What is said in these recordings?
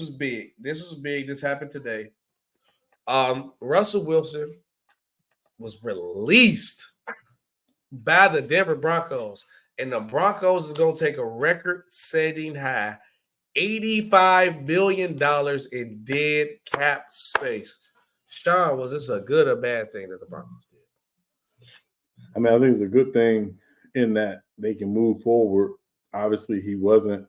is big. This is big. This happened today. Russell Wilson was released by the Denver Broncos, and the Broncos is going to take a record-setting high $85 million in dead cap space. Sean, was this a good or bad thing that the Broncos did? I mean, I think it's a good thing in that they can move forward. Obviously, he wasn't,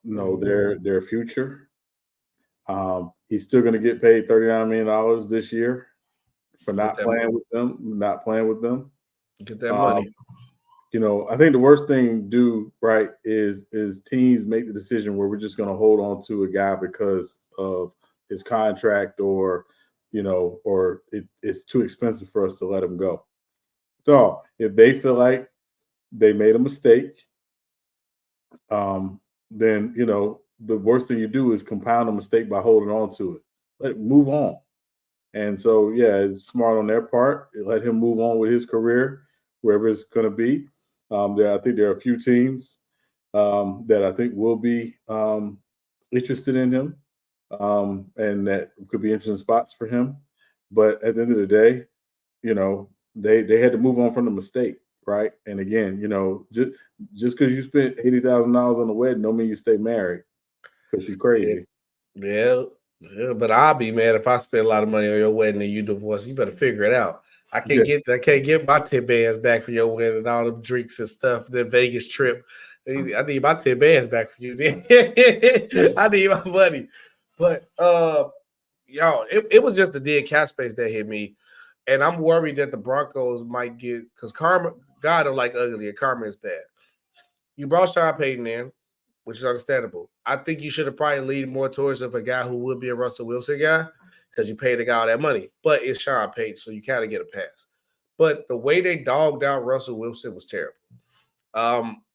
their future. He's still going to get paid $39 million this year for not playing with them. Get that money. I think the worst thing to do, right, is teams make the decision where we're just going to hold on to a guy because of his contract or it's too expensive for us to let him go. So if they feel like they made a mistake, then, the worst thing you do is compound a mistake by holding on to it. Let it move on. And so, yeah, it's smart on their part. Let him move on with his career, wherever it's going to be. I think there are a few teams that I think will be interested in him and that could be interesting spots for him. But at the end of the day, they had to move on from the mistake, right? And again, just because you spent $80,000 on the wedding don't mean you stay married because you're crazy. Yeah, but I'll be mad if I spend a lot of money on your wedding and you divorce. You better figure it out. I can't get my 10 bands back for your wedding and all them drinks and stuff. The Vegas trip. I need my 10 bands back for you. I need my money. But it was just the dead cap space that hit me. And I'm worried that the Broncos might get because karma, God don't like ugly, and karma is bad. You brought Sean Payton in, which is understandable. I think you should have probably leaned more towards of a guy who would be a Russell Wilson guy because you paid the guy all that money. But it's Sean Payton, so you kind of get a pass. But the way they dogged out Russell Wilson was terrible.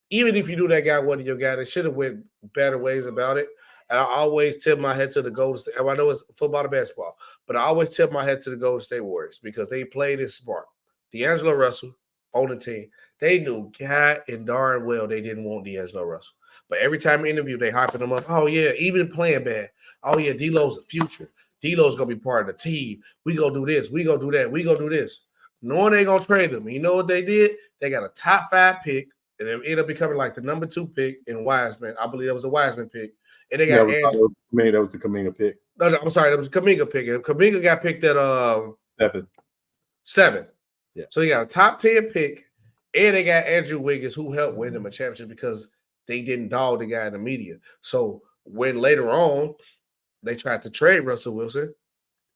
Even if you knew that guy wasn't your guy, they should have went better ways about it. And I always tip my head to the Golden State. I know it's football to basketball, but I always tip my head to the Golden State Warriors because they played it smart. D'Angelo Russell on the team, they knew God and darn well they didn't want D'Angelo Russell. But every time in interview, they hyping him up. Oh, yeah, even playing bad. Oh, yeah, D-Lo's the future. D-Lo's going to be part of the team. We going to do this. We going to do that. We going to do this. Knowing they going to trade him. You know what they did? They got a top 5 pick, and it ended up becoming like the number 2 pick in Wiseman. I believe that was a Wiseman pick. And they got that was the Kuminga pick. No, I'm sorry. That was a Kuminga pick. And Kuminga got picked at 7. Yeah. So they got a top 10 pick, and they got Andrew Wiggins, who helped win them a championship because they didn't dog the guy in the media. So when later on they tried to trade Russell Wilson,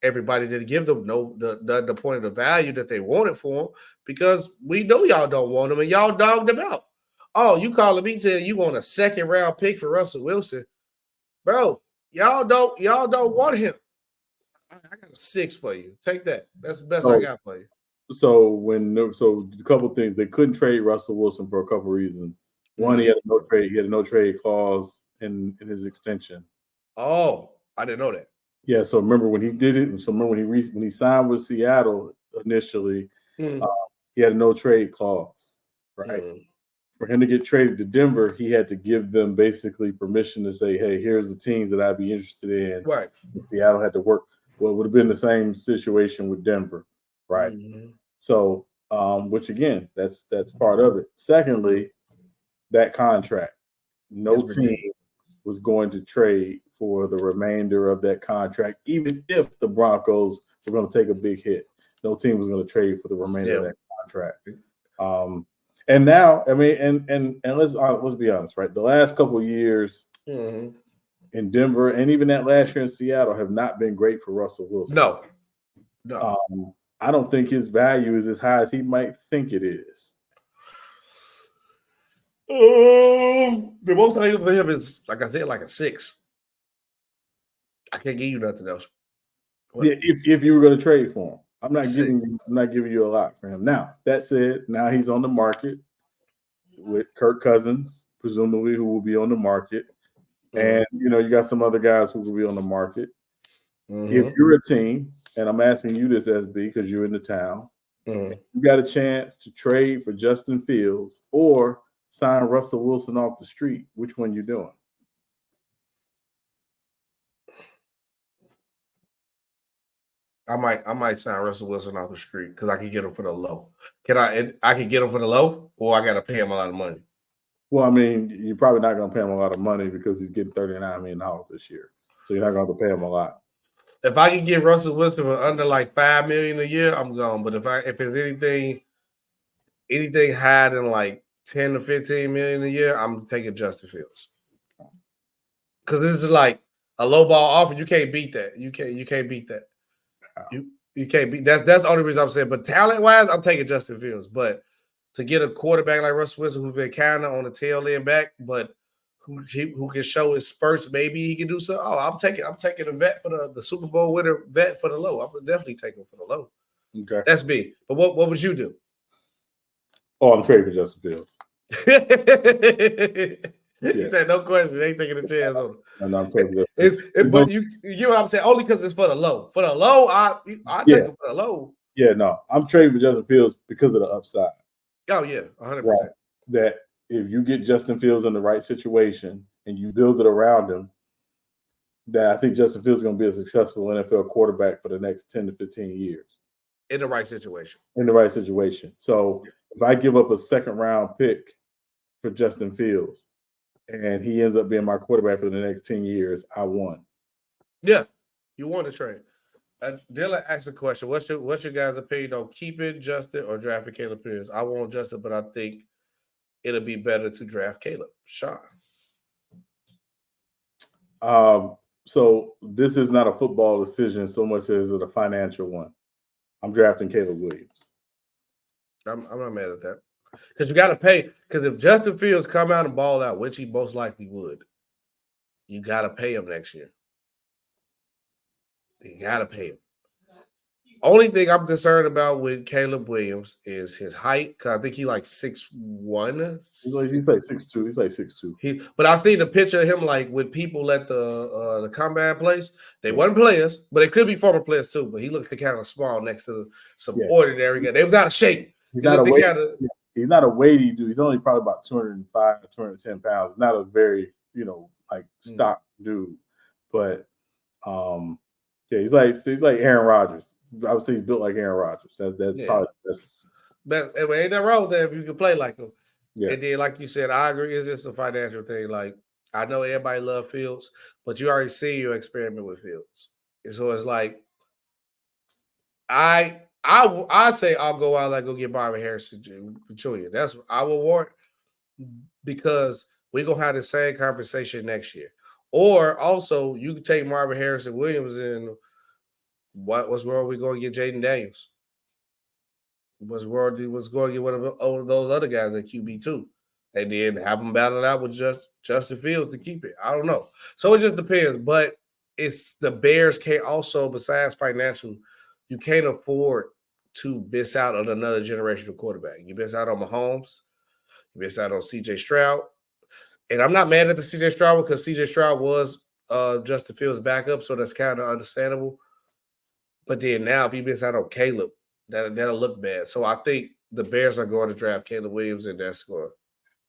everybody didn't give them the point of the value that they wanted for him because we know y'all don't want him and y'all dogged him out. Oh, you calling me saying you want a 2nd round pick for Russell Wilson, bro? Y'all don't want him. I got a 6 for you. Take that. That's the best I got for you. So a couple of things, they couldn't trade Russell Wilson for a couple of reasons. One, he had a no trade clause in his extension. Oh, I didn't know that. Yeah, so remember when he did it. So remember when he signed with Seattle initially, he had a no trade clause, right? For him to get traded to Denver, he had to give them basically permission to say, "Hey, here's the teams that I'd be interested in." Right. Seattle had to work. Well, it would have been the same situation with Denver, right? So, which again, that's part of it. Secondly, that contract, no team was going to trade for the remainder of that contract, even if the Broncos were going to take a big hit. No team was going to trade for the remainder of that contract. And now, I mean, and let's be honest, right? The last couple of years in Denver and even that last year in Seattle have not been great for Russell Wilson. No. I don't think his value is as high as he might think it is. The most I give him is, like I said, like a 6. I can't give you nothing else. Yeah, if you were going to trade for him, I'm not giving you a lot for him. Now that said, now he's on the market with Kirk Cousins, presumably, who will be on the market, and you got some other guys who will be on the market. If you're a team, and I'm asking you this, SB, because you're in the town, you got a chance to trade for Justin Fields or sign Russell Wilson off the street, which one you doing? I might sign Russell Wilson off the street because I can get him for the low. I can get him for the low, or I got to pay him a lot of money. Well, I mean, you're probably not going to pay him a lot of money because he's getting $39 million this year, so you're not going to pay him a lot. If I can get Russell Wilson for under like $5 million a year, I'm gone. But if it's anything higher than like 10 to 15 million a year, I'm taking Justin Fields. Because this is like a low ball offer. You can't beat that. You can't beat that. You can't beat that's the only reason I'm saying. But talent wise, I'm taking Justin Fields. But to get a quarterback like Russell Wilson, who's been kind of on the tail end back, but who can show his spurts, maybe he can do something. Oh, I'm taking a vet for the Super Bowl winner vet for the low. I'm definitely taking for the low. Okay, that's me. But what would you do? Oh, I'm trading for Justin Fields. He said no question. They ain't taking a chance on him. No, I'm trading. But you get what I'm saying? Only because it's for the low. For the low, I take him for the low. Yeah, no, I'm trading for Justin Fields because of the upside. Oh yeah, 100%. Right. That if you get Justin Fields in the right situation and you build it around him, that I think Justin Fields is going to be a successful NFL quarterback for the next 10 to 15 years. In the right situation. So if I give up a second round pick for Justin Fields and he ends up being my quarterback for the next 10 years, I won. Yeah, you won the trade. Dylan asked a question. What's your guys' opinion on keeping Justin or drafting Caleb Pierce? I want Justin, but I think it'll be better to draft Caleb. Sean. So this is not a football decision so much as it a financial one. I'm drafting Caleb Williams. I'm not mad at that. Because you got to pay. Because if Justin Fields come out and ball out, which he most likely would, you got to pay him next year. You got to pay him. Only thing I'm concerned about with Caleb Williams is his height, because I think he like 6'1". He's like 6'2". He's like 6'2". But I seen the picture of him like with people at the combine place. They wasn't players, but they could be former players too. But he looked kind of small next to some ordinary guy. They was out of shape. He's not a weighty dude. He's only probably about 205, 210 pounds. Not a very, stock dude. But he's like Aaron Rodgers. I would say he's built like Aaron Rodgers. But ain't that wrong with that if you can play like him. Yeah. And then, like you said, I agree. It's just a financial thing. Like, I know everybody loves Fields, but you already see your experiment with Fields. And so it's like, I say I'll go out and go get Marvin Harrison Jr. That's what I will want, because we're going to have the same conversation next year. Or also, you can take Marvin Harrison Williams and what's wrong? We're going to get Jaden Daniels. What's going to get one of those other guys at QB too, and then have them battle out with Justin Fields to keep it. I don't know. So it just depends. But it's the Bears can't also, besides financial, you can't afford to miss out on another generational quarterback. You miss out on Mahomes. You miss out on C.J. Stroud. And I'm not mad at the C.J. Stroud because C.J. Stroud was Justin Fields' backup, so that's kind of understandable. But then now, if you miss out on Caleb, that'll look bad. So I think the Bears are going to draft Caleb Williams in that score.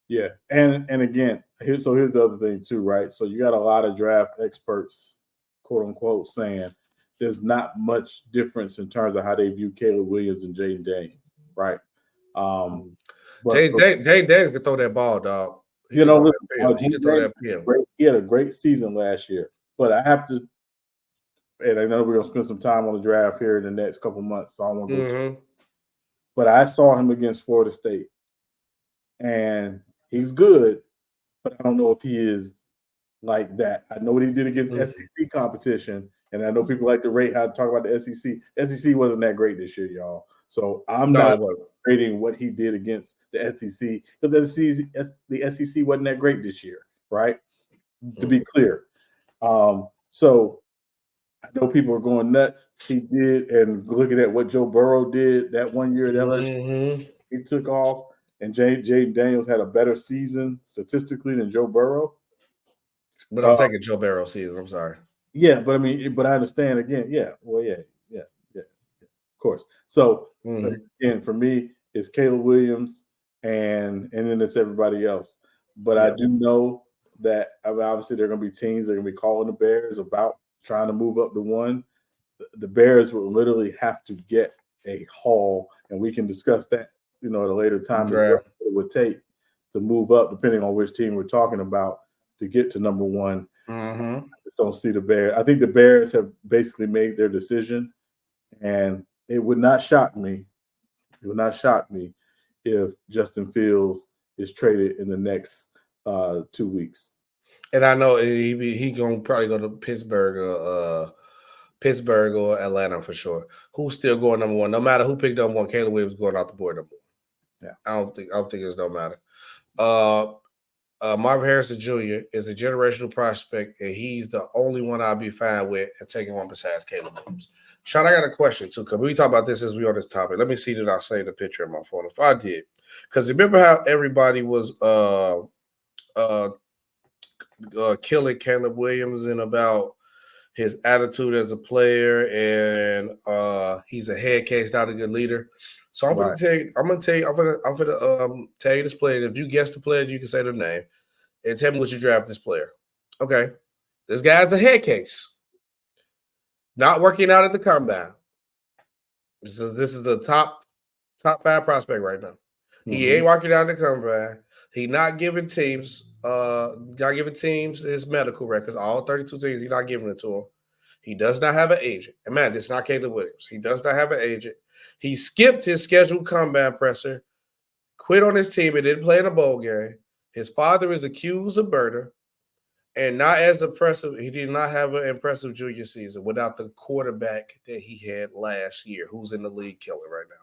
Yeah, and again, here's the other thing too, right? So you got a lot of draft experts, quote unquote, saying there's not much difference in terms of how they view Caleb Williams and Jaden Daniels, right? Jaden Daniels can throw that ball, dog. He can throw that field. He had a great season last year, but I have to. And I know we're going to spend some time on the draft here in the next couple months, so I won't go too. But I saw him against Florida State, and he's good, but I don't know if he is like that. I know what he did against SEC competition, and I know people like to rate how to talk about the SEC. SEC wasn't that great this year, y'all. So I'm not rating what he did against the SEC, because the SEC wasn't that great this year, right? To be clear. So I know people are going nuts. He did, and looking at what Joe Burrow did that one year at LSU, he took off, and Jaden Daniels had a better season statistically than Joe Burrow. But I'm taking Joe Burrow season. I'm sorry. Yeah, but I understand again. Yeah, well, yeah, of course. So again, for me, it's Caleb Williams, and then it's everybody else. But I do know that obviously there are going to be teams that are going to be calling the Bears about trying to move up to one. the Bears will literally have to get a haul, and we can discuss that, at a later time as well, what it would take to move up, depending on which team we're talking about, to get to number one. Mm-hmm. I just don't see the Bears. I think the Bears have basically made their decision, and it would not shock me. It would not shock me if Justin Fields is traded in the next 2 weeks. And I know he gonna probably go to Pittsburgh or Atlanta for sure. Who's still going number one? No matter who picked number one, Caleb Williams going off the board number one. Yeah, I don't think it don't matter. Marvin Harrison Jr. is a generational prospect, and he's the only one I'll be fine with and taking one besides Caleb Williams. Sean, I got a question too, because we talk about this as we on this topic. Let me see that I saved the picture on my phone. If I did, because remember how everybody was killing Caleb Williams and about his attitude as a player, and he's a head case, not a good leader. So I'm gonna tell you this player. If you guess the player, you can say their name and tell me what you draft this player. Okay, this guy's the head case, not working out at the combine. So this is the top 5 prospect right now. He ain't working out at the combine. He not giving teams his medical records. All 32 teams, he's not giving it to him. He does not have an agent. And man, this is not Caleb Williams. He does not have an agent. He skipped his scheduled combine presser, quit on his team, and didn't play in a bowl game. His father is accused of murder, and not as impressive. He did not have an impressive junior season without the quarterback that he had last year, who's in the league killing right now.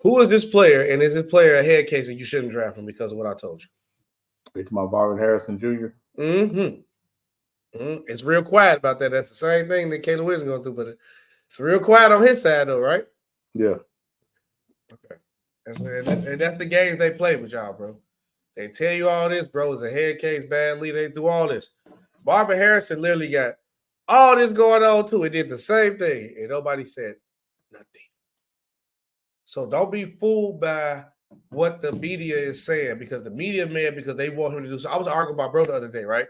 Who is this player, and is this player a head case and you shouldn't draft him because of what I told you? It's my Marvin Harrison Jr. It's real quiet about that. That's the same thing that Caleb Williams is going to do, but it's real quiet on his side, though, right? Yeah. Okay. That's the games they play with y'all, bro. They tell you all this, bro. It's a head case, bad lead. They do all this. Marvin Harrison literally got all this going on, too. It did the same thing, and nobody said nothing. So don't be fooled by what the media is saying, because the media, man, because they want him to do so. I was arguing with my brother the other day, right?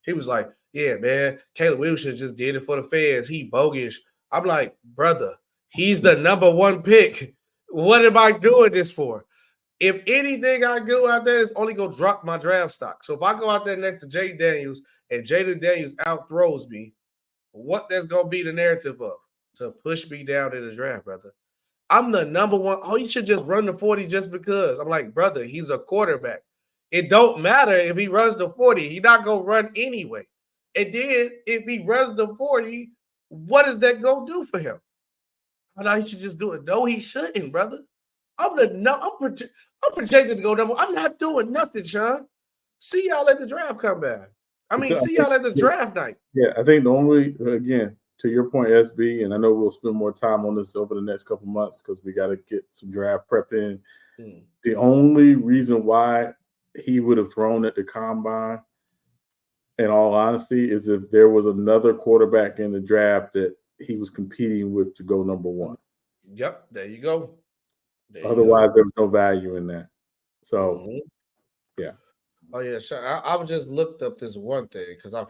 He was like, yeah, man, Caleb Williams should just did it for the fans. He bogus. I'm like, brother, he's the number 1 pick. What am I doing this for? If anything I do out there is only going to drop my draft stock. So if I go out there next to Jay Daniels and Jaden Daniels outthrows me, what that's going to be the narrative of? To push me down in the draft, brother. I'm the number 1. Oh, you should just run the 40 just because. I'm like, brother, he's a quarterback. It don't matter if he runs the 40. He's not going to run anyway. And then if he runs the 40, what is that going to do for him? I know he should just do it. No, he shouldn't, brother. I'm projected to go number 1. I'm not doing nothing, Sean. See y'all at the draft come back. See y'all at the draft night. Yeah, I think the only, again, to your point, SB, and I know we'll spend more time on this over the next couple months because we got to get some draft prep in. The only reason why he would have thrown at the combine, in all honesty, is if there was another quarterback in the draft that he was competing with to go number 1. Yep, there you go. Otherwise, there was no value in that. So, yeah. Oh, yeah, Sean, I just looked up this one thing because I